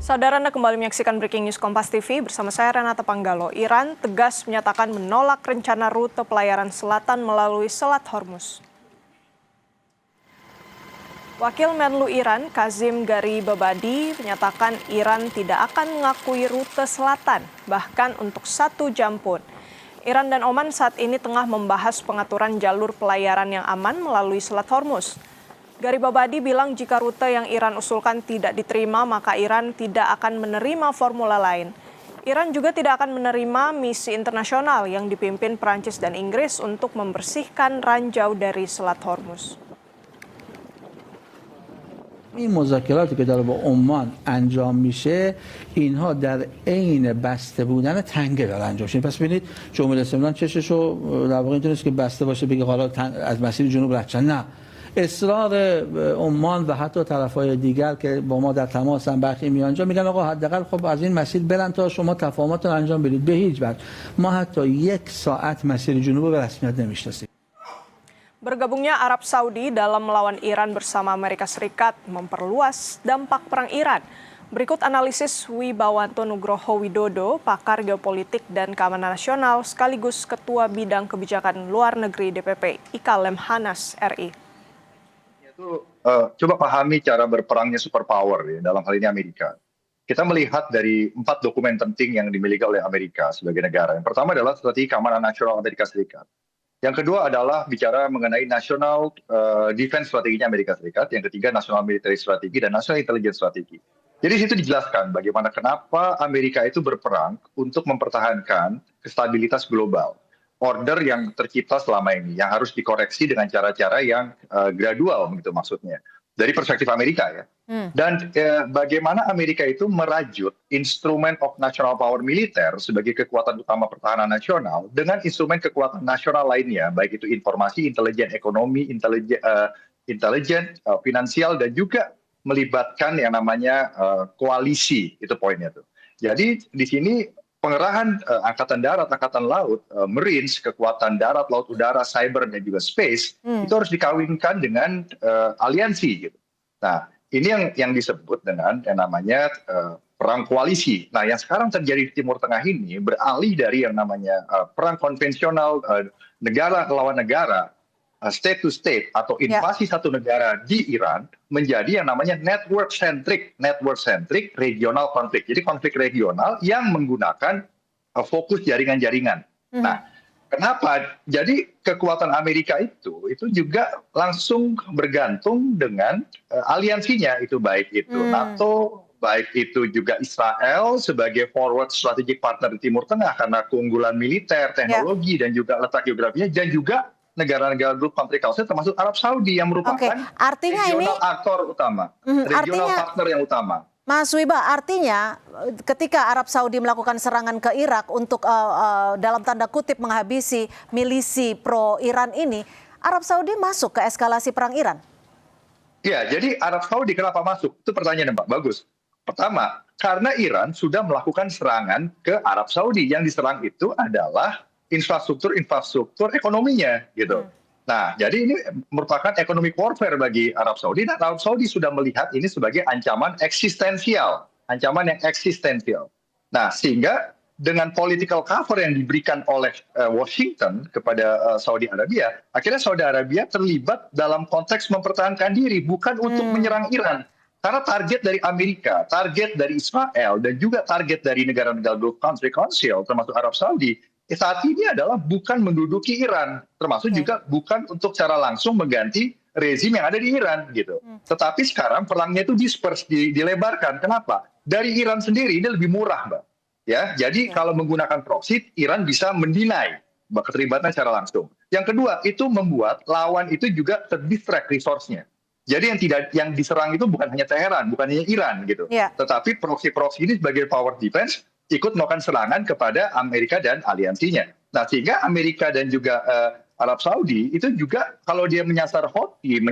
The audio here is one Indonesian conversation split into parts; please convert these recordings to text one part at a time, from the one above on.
Saudara Anda kembali menyaksikan Breaking News Kompas TV bersama saya Renata Panggalo. Iran tegas menyatakan menolak rencana rute pelayaran selatan melalui Selat Hormuz. Wakil Menlu Iran, Kazim Garibabadi, menyatakan Iran tidak akan mengakui rute selatan, bahkan untuk 1 jam pun. Iran dan Oman saat ini tengah membahas pengaturan jalur pelayaran yang aman melalui Selat Hormuz. Garibabadi bilang jika rute yang Iran usulkan tidak diterima, maka Iran tidak akan menerima formula lain. Iran juga tidak akan menerima misi internasional yang dipimpin Prancis dan Inggris untuk membersihkan ranjau dari Selat Hormuz. این مذاکراتی که داره با عمان انجام میشه اینها در عین بسته بودن تنگه داره انجام میشه. پس ببینید جمهوری اسلامی چششو در واقع اینطوریه که بسته باشه بگه حالا از مسیر جنوب رد شن. نه، اصرار عمان و حتی طرفای دیگر که با ما در تماسن برخی میانجا میگن آقا حداقل خب از این مسیر برن تا شما تفاهمات رو انجام بدید. به هیچ وجه ما حتی 1 ساعت مسیر جنوب رو به رسمیت نمیشناسیم. Bergabungnya Arab Saudi dalam melawan Iran bersama Amerika Serikat memperluas dampak perang Iran. Berikut analisis Wibawanto Nugroho Widodo, pakar geopolitik dan keamanan nasional sekaligus Ketua Bidang Kebijakan Luar Negeri DPP IKA Lemhanas RI. Coba pahami cara berperangnya superpower ya, dalam hal ini Amerika. Kita melihat dari 4 dokumen penting yang dimiliki oleh Amerika sebagai negara. Yang pertama adalah strategi keamanan nasional Amerika Serikat. Yang kedua adalah bicara mengenai national defense strateginya Amerika Serikat. Yang ketiga national military strategi dan national intelligence strategi. Jadi situ dijelaskan bagaimana kenapa Amerika itu berperang untuk mempertahankan stabilitas global. Order yang tercipta selama ini yang harus dikoreksi dengan cara-cara yang gradual gitu maksudnya. Dari perspektif Amerika ya. Dan bagaimana Amerika itu merajut instrumen of national power militer sebagai kekuatan utama pertahanan nasional dengan instrumen kekuatan nasional lainnya, baik itu informasi, intelijen, ekonomi, intelijen, finansial, dan juga melibatkan yang namanya koalisi, itu poinnya tuh. Jadi di sini pengerahan angkatan darat, angkatan laut, marines, kekuatan darat, laut, udara, cyber, dan juga space, itu harus dikawinkan dengan aliansi gitu. Nah, ini yang disebut dengan yang namanya perang koalisi. Nah, yang sekarang terjadi di Timur Tengah ini beralih dari yang namanya perang konvensional negara lawan negara, state to state atau invasi satu negara di Iran menjadi yang namanya network centric regional konflik. Jadi konflik regional yang menggunakan fokus jaringan-jaringan. Nah, kenapa? Jadi kekuatan Amerika itu juga langsung bergantung dengan aliansinya, itu baik itu NATO, baik itu juga Israel sebagai forward strategic partner di Timur Tengah karena keunggulan militer, teknologi, dan juga letak geografinya, dan juga negara-negara grup country council termasuk Arab Saudi yang merupakan regional aktor utama, regional partner yang utama. Mas Wiba, artinya ketika Arab Saudi melakukan serangan ke Irak untuk dalam tanda kutip menghabisi milisi pro-Iran ini, Arab Saudi masuk ke eskalasi perang Iran? Ya, jadi Arab Saudi kenapa masuk? Itu pertanyaan Mbak, bagus. Pertama, karena Iran sudah melakukan serangan ke Arab Saudi. Yang diserang itu adalah infrastruktur ekonominya gitu. Nah, jadi ini merupakan economic warfare bagi Arab Saudi, dan Arab Saudi sudah melihat ini sebagai ancaman yang eksistensial. Nah, sehingga dengan political cover yang diberikan oleh Washington kepada Saudi Arabia, akhirnya Saudi Arabia terlibat dalam konteks mempertahankan diri, bukan untuk menyerang Iran. Karena target dari Amerika, target dari Israel, dan juga target dari negara-negara Gulf Country Council, termasuk Arab Saudi, saat ini adalah bukan menduduki Iran, termasuk juga bukan untuk secara langsung mengganti rezim yang ada di Iran gitu. Tetapi sekarang perangnya itu dilebarkan. Kenapa? Dari Iran sendiri ini lebih murah, Mbak. Ya, jadi kalau menggunakan proxy, Iran bisa mendinai keterlibatan secara langsung. Yang kedua, itu membuat lawan itu juga terdistract resource-nya. Jadi yang diserang itu bukan hanya Teheran, bukan hanya Iran gitu. Tetapi proxy ini sebagai power defense ikut melakukan serangan kepada Amerika dan aliansinya. Nah, sehingga Amerika dan juga Arab Saudi itu juga kalau dia menyasar Houthi,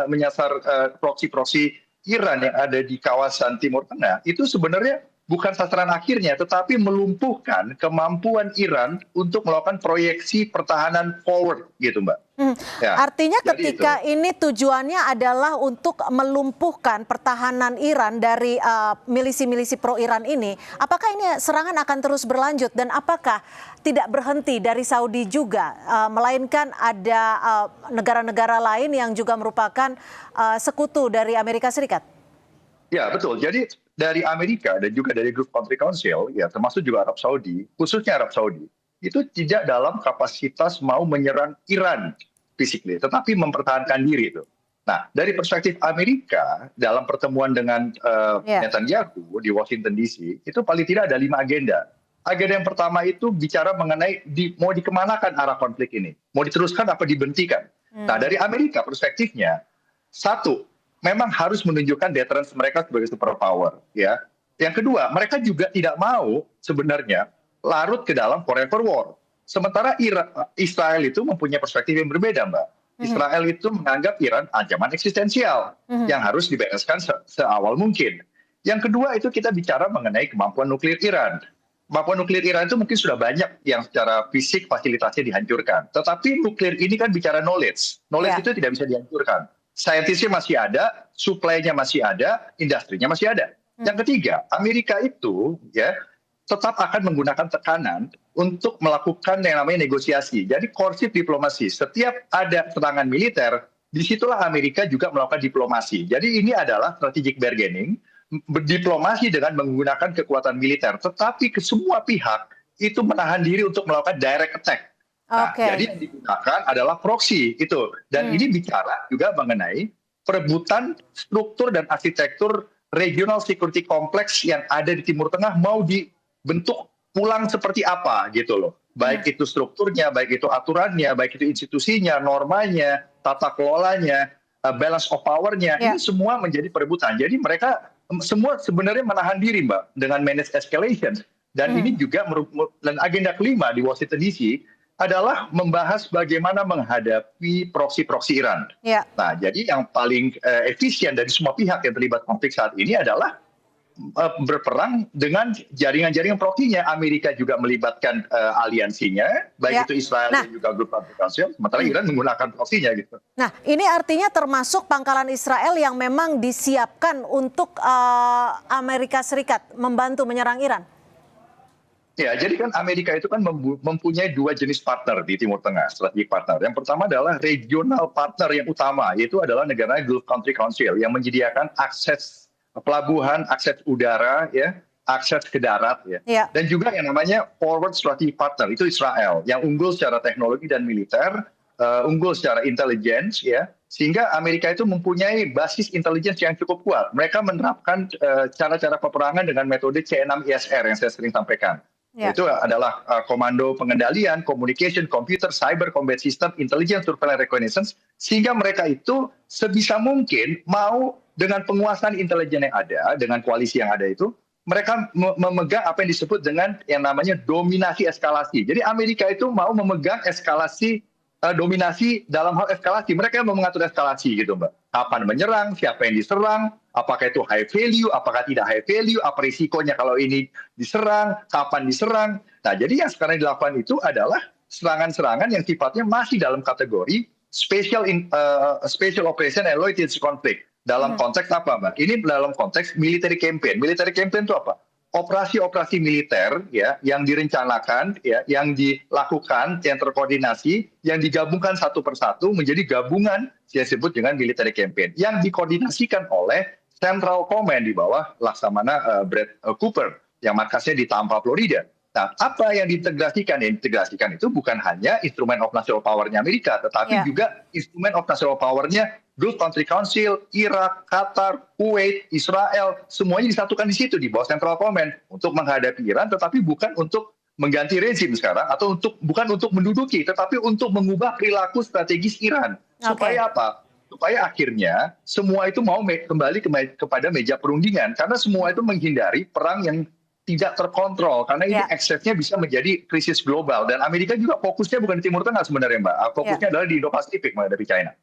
menyasar proksi-proksi Iran yang ada di kawasan Timur Tengah, itu sebenarnya bukan sasaran akhirnya, tetapi melumpuhkan kemampuan Iran untuk melakukan proyeksi pertahanan forward, gitu, Mbak. Ya, Artinya jadi ketika itu. ini tujuannya adalah untuk melumpuhkan pertahanan Iran dari milisi-milisi pro-Iran ini, apakah ini serangan akan terus berlanjut dan apakah tidak berhenti dari Saudi juga, melainkan ada negara-negara lain yang juga merupakan sekutu dari Amerika Serikat? Ya, betul. Jadi dari Amerika dan juga dari Gulf Country Council, ya termasuk juga Arab Saudi, khususnya Arab Saudi, itu tidak dalam kapasitas mau menyerang Iran physically, tetapi mempertahankan diri itu. Nah, dari perspektif Amerika, dalam pertemuan dengan Netanyahu di Washington DC, itu paling tidak ada 5 agenda. Agenda yang pertama itu bicara mengenai mau dikemanakan arah konflik ini. Mau diteruskan apa dibentikan. Nah, dari Amerika perspektifnya, satu, memang harus menunjukkan deterrence mereka sebagai superpower. Ya. Yang kedua, mereka juga tidak mau sebenarnya larut ke dalam forever war. Sementara Israel itu mempunyai perspektif yang berbeda, Mbak. Israel itu menganggap Iran ancaman eksistensial yang harus dibereskan seawal mungkin. Yang kedua itu kita bicara mengenai kemampuan nuklir Iran. Kemampuan nuklir Iran itu mungkin sudah banyak yang secara fisik fasilitasnya dihancurkan. Tetapi nuklir ini kan bicara knowledge. Knowledge itu tidak bisa dihancurkan. Saintisnya masih ada, supply-nya masih ada, industrinya masih ada. Yang ketiga, Amerika itu ya tetap akan menggunakan tekanan untuk melakukan yang namanya negosiasi. Jadi courtship diplomasi. Setiap ada serangan militer, disitulah Amerika juga melakukan diplomasi. Jadi ini adalah strategic bargaining, berdiplomasi dengan menggunakan kekuatan militer. Tetapi ke semua pihak itu menahan diri untuk melakukan direct attack. Nah, jadi yang digunakan adalah proxy itu. Dan ini bicara juga mengenai perebutan struktur dan arsitektur regional security complex yang ada di Timur Tengah mau dibentuk ulang seperti apa gitu loh. Baik itu strukturnya, baik itu aturannya, baik itu institusinya, normanya, tata kelolanya, balance of power-nya. Ini semua menjadi perebutan. Jadi mereka semua sebenarnya menahan diri, Mbak, dengan manage escalation. Dan ini juga dan agenda kelima di Washington DC adalah membahas bagaimana menghadapi proksi-proksi Iran. Nah, jadi yang paling efisien dari semua pihak yang terlibat konflik saat ini adalah berperang dengan jaringan-jaringan proksinya. Amerika juga melibatkan aliansinya, baik itu Israel dan juga Gulf Country Council, sementara Iran menggunakan proksinya gitu. Nah, ini artinya termasuk pangkalan Israel yang memang disiapkan untuk Amerika Serikat membantu menyerang Iran. Ya, jadi kan Amerika itu kan mempunyai 2 jenis partner di Timur Tengah, strategic partner. Yang pertama adalah regional partner yang utama, yaitu adalah negara Gulf Country Council yang menyediakan akses pelabuhan, akses udara, ya, akses ke darat, ya. Dan juga yang namanya forward strategic partner, itu Israel, yang unggul secara teknologi dan militer, unggul secara intelligence, ya. Sehingga Amerika itu mempunyai basis intelligence yang cukup kuat. Mereka menerapkan cara-cara peperangan dengan metode C6ISR yang saya sering sampaikan. Itu adalah komando pengendalian, communication, computer, cyber combat system, intelligence, surveillance, reconnaissance, sehingga mereka itu sebisa mungkin mau dengan penguasaan intelijen yang ada, dengan koalisi yang ada itu, mereka memegang apa yang disebut dengan yang namanya dominasi eskalasi. Jadi Amerika itu mau memegang eskalasi, dominasi dalam hal eskalasi. Mereka mau mengatur eskalasi gitu, Mbak. Kapan menyerang, siapa yang diserang, apakah itu high value, apakah tidak high value, apa risikonya kalau ini diserang, kapan diserang. Nah, jadi yang sekarang dilakukan itu adalah serangan-serangan yang sifatnya masih dalam kategori special operation and low intensity conflict. Dalam konteks apa, Mbak? Ini dalam konteks military campaign. Military campaign itu apa? Operasi-operasi militer ya yang direncanakan ya yang dilakukan yang terkoordinasi yang digabungkan satu persatu menjadi gabungan yang disebut dengan military campaign yang dikoordinasikan oleh Central Command di bawah Laksamana Brad Cooper yang markasnya di Tampa, Florida. Nah, apa yang diintegrasikan? Yang diintegrasikan itu bukan hanya instrumen of national power-nya Amerika, tetapi juga instrumen of national power-nya Gulf Country Council, Irak, Qatar, Kuwait, Israel, semuanya disatukan di situ di bawah Central Command untuk menghadapi Iran, tetapi bukan untuk mengganti rezim sekarang atau bukan untuk menduduki, tetapi untuk mengubah perilaku strategis Iran. Supaya apa? Supaya akhirnya semua itu mau kembali kepada meja perundingan, karena semua itu menghindari perang yang tidak terkontrol, karena ini eksesnya bisa menjadi krisis global. Dan Amerika juga fokusnya bukan di Timur Tengah sebenarnya, Mbak. Fokusnya adalah di Indo-Pasifik menghadapi China.